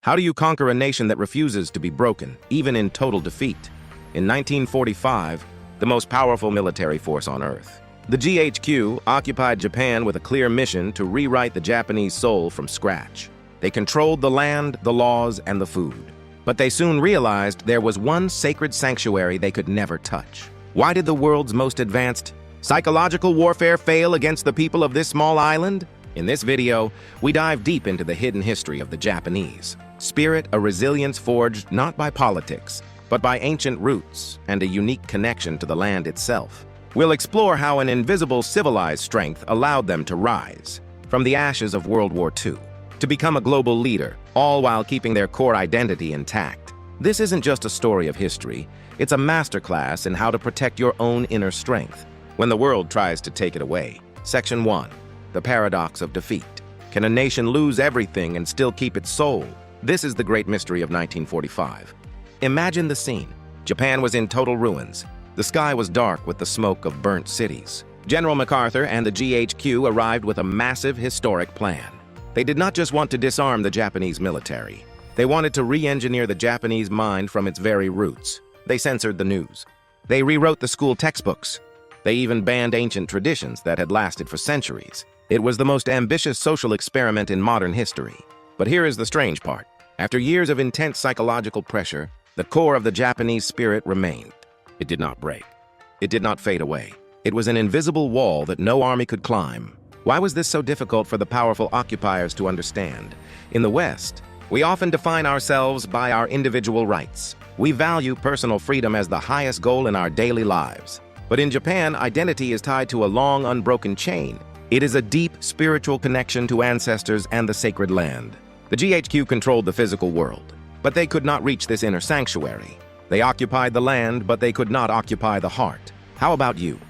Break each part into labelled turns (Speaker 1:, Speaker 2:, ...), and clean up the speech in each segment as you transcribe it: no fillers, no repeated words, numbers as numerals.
Speaker 1: How do you conquer a nation that refuses to be broken, even in total defeat? In 1945, the most powerful military force on Earth, the GHQ occupied Japan with a clear mission to rewrite the Japanese soul from scratch. They controlled the land, the laws, and the food. But they soon realized there was one sacred sanctuary they could never touch. Why did the world's most advanced psychological warfare fail against the people of this small island? In this video, we dive deep into the hidden history of the Japanese. Spirit, a resilience forged not by politics, but by ancient roots and a unique connection to the land itself. We'll explore how an invisible civilized strength allowed them to rise from the ashes of World War II to become a global leader, all while keeping their core identity intact. This isn't just a story of history, it's a masterclass in how to protect your own inner strength when the world tries to take it away. Section 1. The paradox of defeat. Can a nation lose everything and still keep its soul? This is the great mystery of 1945. Imagine the scene. Japan was in total ruins. The sky was dark with the smoke of burnt cities. General MacArthur and the GHQ arrived with a massive historic plan. They did not just want to disarm the Japanese military. They wanted to re-engineer the Japanese mind from its very roots. They censored the news. They rewrote the school textbooks. They even banned ancient traditions that had lasted for centuries. It was the most ambitious social experiment in modern history. But here is the strange part. After years of intense psychological pressure, the core of the Japanese spirit remained. It did not break. It did not fade away. It was an invisible wall that no army could climb. Why was this so difficult for the powerful occupiers to understand? In the West, we often define ourselves by our individual rights. We value personal freedom as the highest goal in our daily lives. But in Japan, identity is tied to a long, unbroken chain. It is a deep spiritual connection to ancestors and the sacred land. The GHQ controlled the physical world, but they could not reach this inner sanctuary. They occupied the land, but they could not occupy the heart. How about you?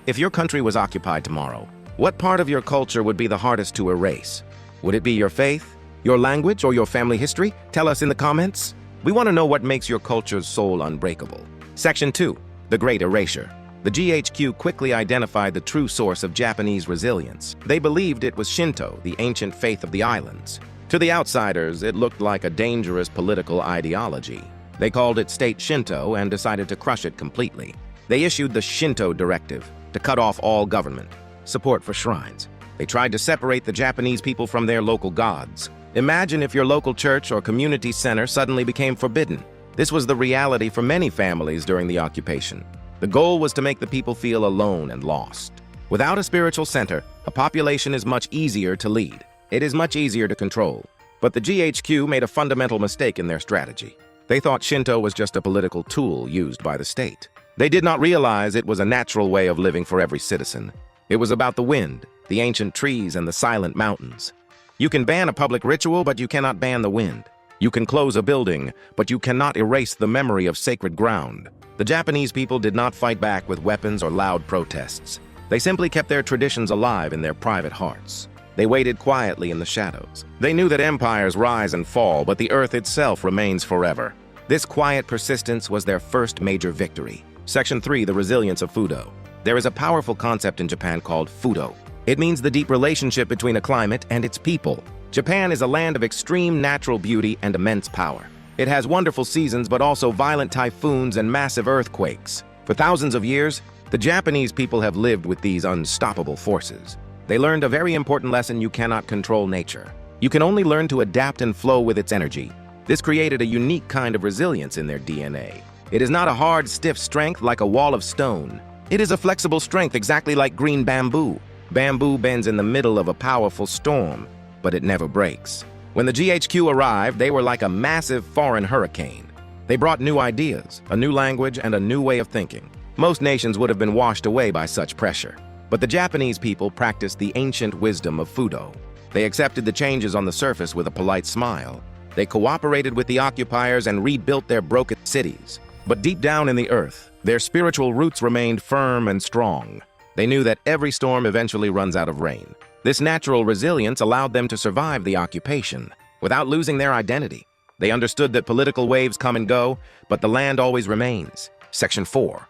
Speaker 1: If your country was occupied tomorrow, what part of your culture would be the hardest to erase? Would it be your faith, your language, or your family history? Tell us in the comments. We want to know what makes your culture's soul unbreakable. Section 2. The Great Erasure. The GHQ quickly identified the true source of Japanese resilience. They believed it was Shinto, the ancient faith of the islands. To the outsiders, it looked like a dangerous political ideology. They called it State Shinto and decided to crush it completely. They issued the Shinto Directive to cut off all government support for shrines. They tried to separate the Japanese people from their local gods. Imagine if your local church or community center suddenly became forbidden. This was the reality for many families during the occupation. The goal was to make the people feel alone and lost. Without a spiritual center, a population is much easier to lead. It is much easier to control. But the GHQ made a fundamental mistake in their strategy. They thought Shinto was just a political tool used by the state. They did not realize it was a natural way of living for every citizen. It was about the wind, the ancient trees, and the silent mountains. You can ban a public ritual, but you cannot ban the wind. You can close a building, but you cannot erase the memory of sacred ground. The Japanese people did not fight back with weapons or loud protests. They simply kept their traditions alive in their private hearts. They waited quietly in the shadows. They knew that empires rise and fall, but the earth itself remains forever. This quiet persistence was their first major victory. Section 3. The Resilience of Fudo. There is a powerful concept in Japan called Fudo. It means the deep relationship between a climate and its people. Japan is a land of extreme natural beauty and immense power. It has wonderful seasons, but also violent typhoons and massive earthquakes. For thousands of years, the Japanese people have lived with these unstoppable forces. They learned a very important lesson: you cannot control nature. You can only learn to adapt and flow with its energy. This created a unique kind of resilience in their DNA. It is not a hard, stiff strength like a wall of stone. It is a flexible strength exactly like green bamboo. Bamboo bends in the middle of a powerful storm, but it never breaks. When the GHQ arrived, they were like a massive foreign hurricane. They brought new ideas, a new language, and a new way of thinking. Most nations would have been washed away by such pressure. But the Japanese people practiced the ancient wisdom of Fudo. They accepted the changes on the surface with a polite smile. They cooperated with the occupiers and rebuilt their broken cities. But deep down in the earth, their spiritual roots remained firm and strong. They knew that every storm eventually runs out of rain. This natural resilience allowed them to survive the occupation without losing their identity. They understood that political waves come and go, but the land always remains. Section 4.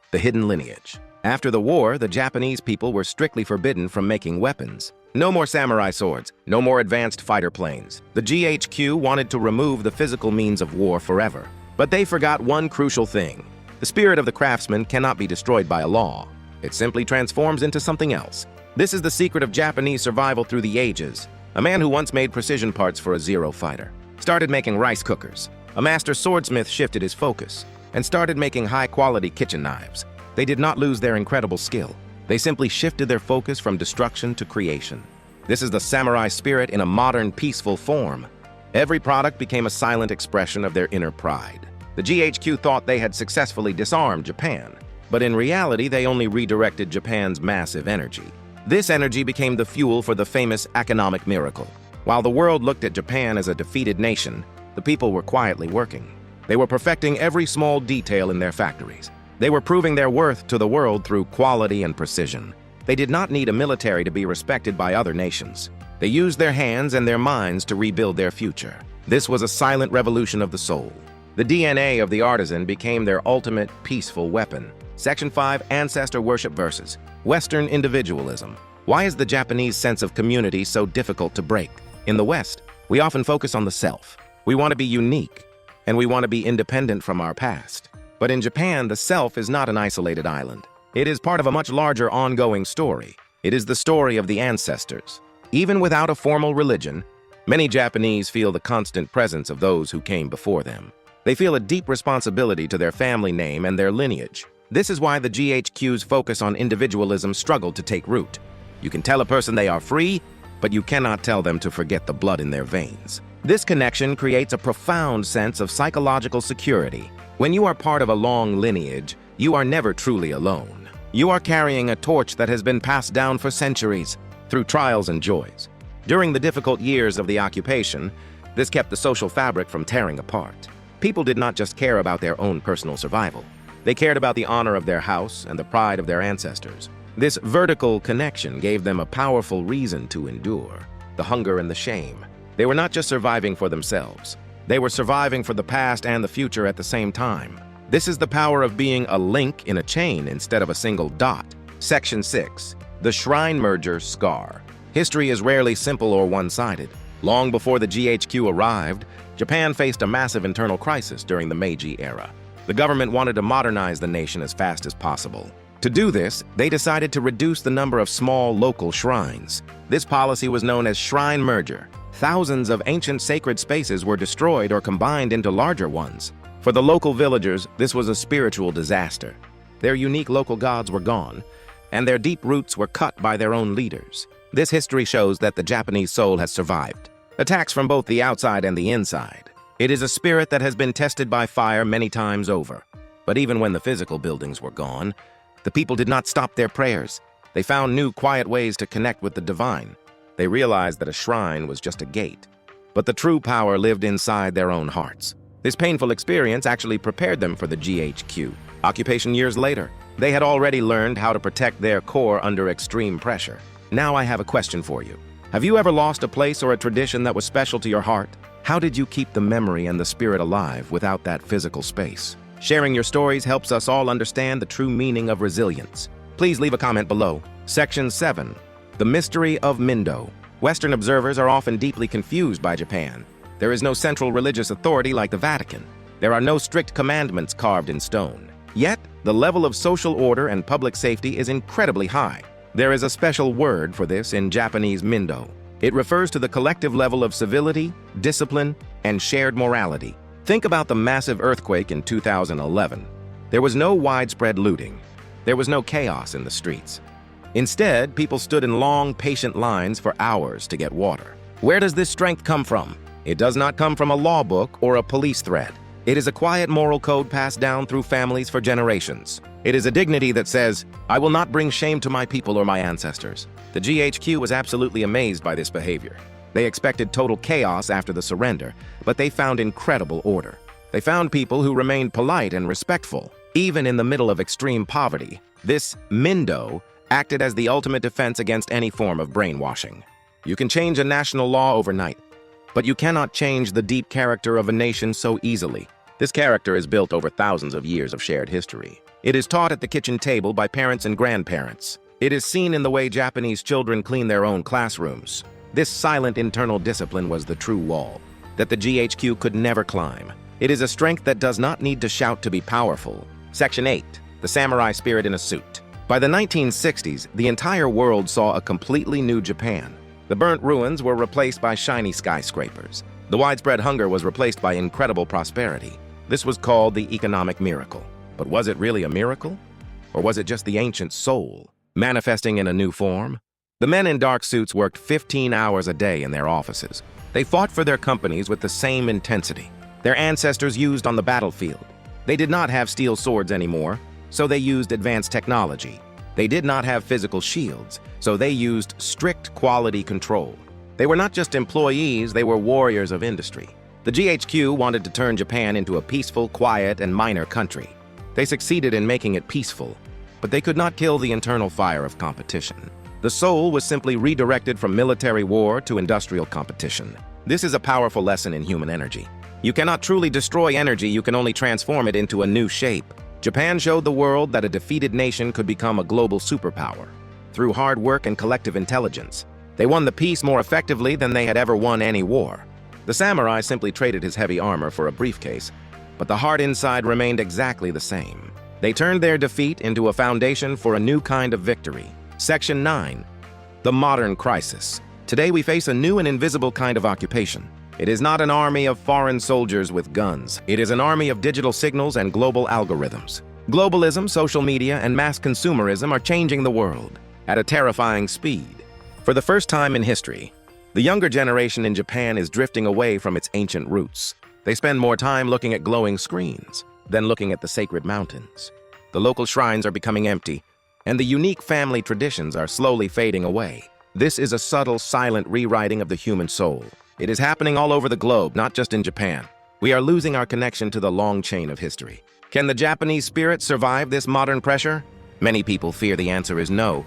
Speaker 1: The Hidden Lineage. After the war, the Japanese people were strictly forbidden from making weapons. No more samurai swords, no more advanced fighter planes. The GHQ wanted to remove the physical means of war forever. But they forgot one crucial thing. The spirit of the craftsman cannot be destroyed by a law. It simply transforms into something else. This is the secret of Japanese survival through the ages. A man who once made precision parts for a Zero fighter started making rice cookers. A master swordsmith shifted his focus and started making high-quality kitchen knives. They did not lose their incredible skill. They simply shifted their focus from destruction to creation. This is the samurai spirit in a modern, peaceful form. Every product became a silent expression of their inner pride. The GHQ thought they had successfully disarmed Japan, but in reality, they only redirected Japan's massive energy. This energy became the fuel for the famous economic miracle. While the world looked at Japan as a defeated nation, the people were quietly working. They were perfecting every small detail in their factories. They were proving their worth to the world through quality and precision. They did not need a military to be respected by other nations. They used their hands and their minds to rebuild their future. This was a silent revolution of the soul. The DNA of the artisan became their ultimate peaceful weapon. Section 5, Ancestor Worship Verses. Western Individualism. Why is the Japanese sense of community so difficult to break? In the West, we often focus on the self. We want to be unique, and we want to be independent from our past. But in Japan, the self is not an isolated island. It is part of a much larger ongoing story. It is the story of the ancestors. Even without a formal religion, many Japanese feel the constant presence of those who came before them. They feel a deep responsibility to their family name and their lineage. This is why the GHQ's focus on individualism struggled to take root. You can tell a person they are free, but you cannot tell them to forget the blood in their veins. This connection creates a profound sense of psychological security. When you are part of a long lineage, you are never truly alone. You are carrying a torch that has been passed down for centuries, through trials and joys. During the difficult years of the occupation, this kept the social fabric from tearing apart. People did not just care about their own personal survival. They cared about the honor of their house and the pride of their ancestors. This vertical connection gave them a powerful reason to endure, the hunger and the shame. They were not just surviving for themselves. They were surviving for the past and the future at the same time. This is the power of being a link in a chain instead of a single dot. Section 6. The Shrine Merger Scar. History is rarely simple or one-sided. Long before the GHQ arrived, Japan faced a massive internal crisis during the Meiji era. The government wanted to modernize the nation as fast as possible. To do this, they decided to reduce the number of small local shrines. This policy was known as shrine merger. Thousands of ancient sacred spaces were destroyed or combined into larger ones. For the local villagers, this was a spiritual disaster. Their unique local gods were gone, and their deep roots were cut by their own leaders. This history shows that the Japanese soul has survived attacks from both the outside and the inside. It is a spirit that has been tested by fire many times over. But even when the physical buildings were gone, the people did not stop their prayers. They found new, quiet ways to connect with the divine. They realized that a shrine was just a gate, but the true power lived inside their own hearts. This painful experience actually prepared them for the GHQ. Occupation years later, they had already learned how to protect their core under extreme pressure. Now I have a question for you. Have you ever lost a place or a tradition that was special to your heart? How did you keep the memory and the spirit alive without that physical space? Sharing your stories helps us all understand the true meaning of resilience. Please leave a comment below. Section 7. The Mystery of Mindo. Western observers are often deeply confused by Japan. There is no central religious authority like the Vatican. There are no strict commandments carved in stone. Yet, the level of social order and public safety is incredibly high. There is a special word for this in Japanese Mindo. It refers to the collective level of civility, discipline, and shared morality. Think about the massive earthquake in 2011. There was no widespread looting. There was no chaos in the streets. Instead, people stood in long, patient lines for hours to get water. Where does this strength come from? It does not come from a law book or a police threat. It is a quiet moral code passed down through families for generations. It is a dignity that says, I will not bring shame to my people or my ancestors. The GHQ was absolutely amazed by this behavior. They expected total chaos after the surrender, but they found incredible order. They found people who remained polite and respectful, even in the middle of extreme poverty. This Mindo acted as the ultimate defense against any form of brainwashing. You can change a national law overnight, but you cannot change the deep character of a nation so easily. This character is built over thousands of years of shared history. It is taught at the kitchen table by parents and grandparents. It is seen in the way Japanese children clean their own classrooms. This silent internal discipline was the true wall that the GHQ could never climb. It is a strength that does not need to shout to be powerful. Section 8. The samurai spirit in a suit. By the 1960s, the entire world saw a completely new Japan. The burnt ruins were replaced by shiny skyscrapers. The widespread hunger was replaced by incredible prosperity. This was called the economic miracle. But was it really a miracle? Or was it just the ancient soul, manifesting in a new form? The men in dark suits worked 15 hours a day in their offices. They fought for their companies with the same intensity their ancestors used on the battlefield. They did not have steel swords anymore, so they used advanced technology. They did not have physical shields, so they used strict quality control. They were not just employees, they were warriors of industry. The GHQ wanted to turn Japan into a peaceful, quiet, and minor country. They succeeded in making it peaceful, but they could not kill the internal fire of competition. The soul was simply redirected from military war to industrial competition. This is a powerful lesson in human energy. You cannot truly destroy energy, you can only transform it into a new shape. Japan showed the world that a defeated nation could become a global superpower. Through hard work and collective intelligence, they won the peace more effectively than they had ever won any war. The samurai simply traded his heavy armor for a briefcase, but the heart inside remained exactly the same. They turned their defeat into a foundation for a new kind of victory. Section 9. The modern crisis. Today we face a new and invisible kind of occupation. It is not an army of foreign soldiers with guns. It is an army of digital signals and global algorithms. Globalism, social media, and mass consumerism are changing the world at a terrifying speed. For the first time in history, the younger generation in Japan is drifting away from its ancient roots. They spend more time looking at glowing screens than looking at the sacred mountains. The local shrines are becoming empty, and the unique family traditions are slowly fading away. This is a subtle, silent rewriting of the human soul. It is happening all over the globe, not just in Japan. We are losing our connection to the long chain of history. Can the Japanese spirit survive this modern pressure? Many people fear the answer is no.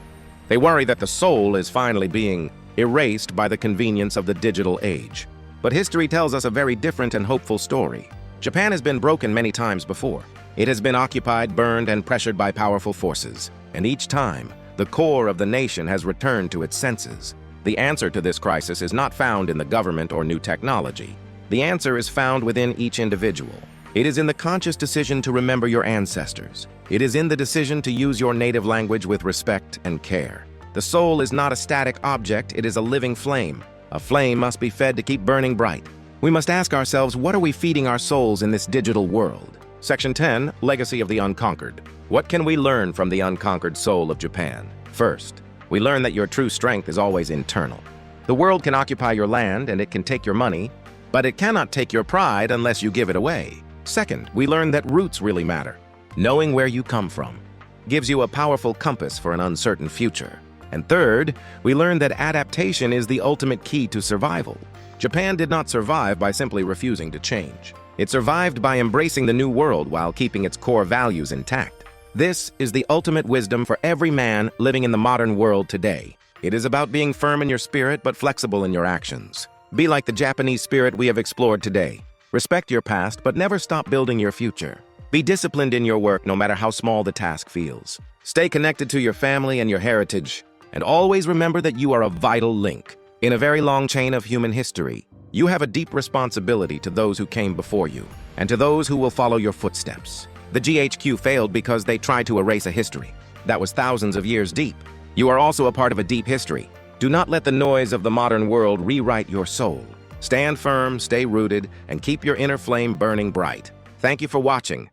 Speaker 1: They worry that the soul is finally being erased by the convenience of the digital age. But history tells us a very different and hopeful story. Japan has been broken many times before. It has been occupied, burned, and pressured by powerful forces. And each time, the core of the nation has returned to its senses. The answer to this crisis is not found in the government or new technology. The answer is found within each individual. It is in the conscious decision to remember your ancestors. It is in the decision to use your native language with respect and care. The soul is not a static object, it is a living flame. A flame must be fed to keep burning bright. We must ask ourselves, what are we feeding our souls in this digital world? Section 10, Legacy of the Unconquered. What can we learn from the unconquered soul of Japan? First, we learn that your true strength is always internal. The world can occupy your land and it can take your money, but it cannot take your pride unless you give it away. Second, we learn that roots really matter. Knowing where you come from gives you a powerful compass for an uncertain future. And third, we learn that adaptation is the ultimate key to survival. Japan did not survive by simply refusing to change. It survived by embracing the new world while keeping its core values intact. This is the ultimate wisdom for every man living in the modern world today. It is about being firm in your spirit but flexible in your actions. Be like the Japanese spirit we have explored today. Respect your past but never stop building your future. Be disciplined in your work no matter how small the task feels. Stay connected to your family and your heritage, and always remember that you are a vital link in a very long chain of human history. You have a deep responsibility to those who came before you and to those who will follow your footsteps. The GHQ failed because they tried to erase a history that was thousands of years deep. You are also a part of a deep history. Do not let the noise of the modern world rewrite your soul. Stand firm, stay rooted, and keep your inner flame burning bright. Thank you for watching.